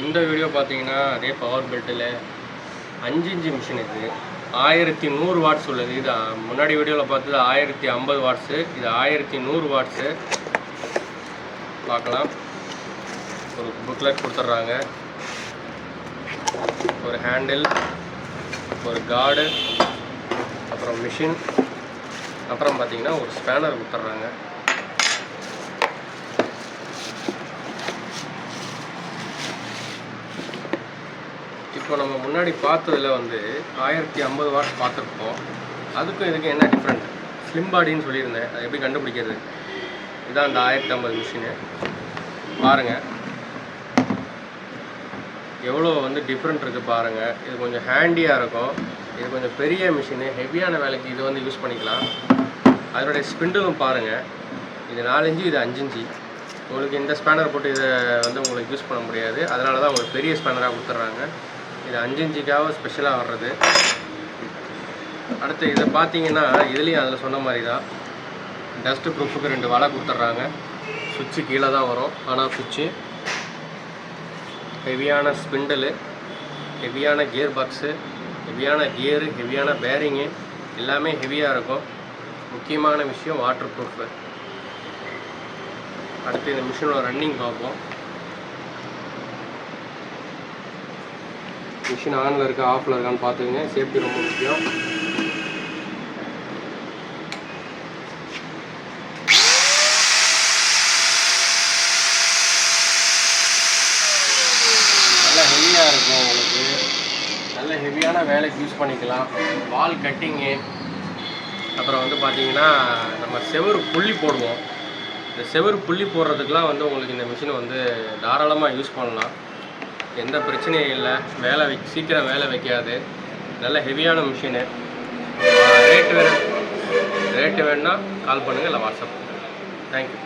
இந்த வீடியோ பார்த்தீங்கன்னா அதே பவர் பெல்ட்டில் 5 இன்ச் மிஷின் இது 1100 வாட்ஸ் உள்ளது. இது முன்னாடி வீடியோவில் பார்த்தது 1050 வாட்ஸு, இது 1100 வாட்ஸு. பார்க்கலாம். ஒரு புக்லெட் கொடுத்துட்றாங்க, ஒரு ஹேண்டில், ஒரு கார்டு, அப்புறம் மிஷின், அப்புறம் பார்த்தீங்கன்னா ஒரு ஸ்பேனர் கொடுத்துட்றாங்க. இப்போ நம்ம முன்னாடி பார்த்ததில் வந்து 1050 வாட்ஸ் பார்த்துருப்போம். அதுக்கும் இதுக்கும் என்ன டிஃப்ரெண்ட்? ஸ்லிம் பாடின்னு சொல்லியிருந்தேன், அது எப்படி கண்டுபிடிக்கிறது? இதுதான் அந்த 1050 மிஷினு. பாருங்கள் எவ்வளோ வந்து டிஃப்ரெண்ட் இருக்குது பாருங்கள். இது கொஞ்சம் ஹேண்டியாக இருக்கும், இது கொஞ்சம் பெரிய மிஷினு, ஹெவியான வேலைக்கு இது வந்து யூஸ் பண்ணிக்கலாம். அதனுடைய ஸ்பிண்டிலும் பாருங்கள், இது 4 இன்ச்சு, இது 5 இன்ச்சு. உங்களுக்கு இந்த ஸ்பேனர் போட்டு இதை வந்து உங்களுக்கு யூஸ் பண்ண முடியாது, அதனால தான் உங்களுக்கு பெரிய ஸ்பேனராக கொடுத்துட்றாங்க. இது 5 இன்ச்சுக்காக ஸ்பெஷலாக வர்றது. அடுத்து இதை பார்த்தீங்கன்னா இதுலேயும் அதில் சொன்ன மாதிரி தான் டஸ்ட்டு ப்ரூஃபுக்கு 2 வலை கொடுத்துட்றாங்க. சுவிட்சு கீழே தான் வரும், ஆனால் சுவிட்சு, ஹெவியான ஸ்பிண்டலு, ஹெவியான கியர் பாக்ஸு, ஹெவியான கியரு, ஹெவியான பேரிங்கு, எல்லாமே ஹெவியாக இருக்கும். முக்கியமான விஷயம் வாட்டர் ப்ரூஃபு. அடுத்து இந்த மிஷினோட ரன்னிங் பார்ப்போம். மிஷின் ஆனில் இருக்கா ஆஃபில் இருக்கான்னு பார்த்துக்குங்க, சேஃப்டி ரொம்ப முக்கியம். நல்லா ஹெவியாக இருக்கும், உங்களுக்கு நல்ல ஹெவியான வேலைக்கு யூஸ் பண்ணிக்கலாம். வால் கட்டிங்கு, அப்புறம் வந்து பார்த்தீங்கன்னா நம்ம செவுரு புள்ளி போடுவோம். இந்த செவுரு புள்ளி போடுறதுக்கெலாம் வந்து உங்களுக்கு இந்த மிஷினை வந்து தாராளமாக யூஸ் பண்ணலாம், எந்த பிரச்சனையும் இல்லை. சீக்கிரம் வேலை வைக்காது, நல்ல ஹெவியான மிஷினு. ரேட்டு வேணும்னா கால் பண்ணுங்கள், இல்லை வாட்ஸ்அப். தேங்க்யூ.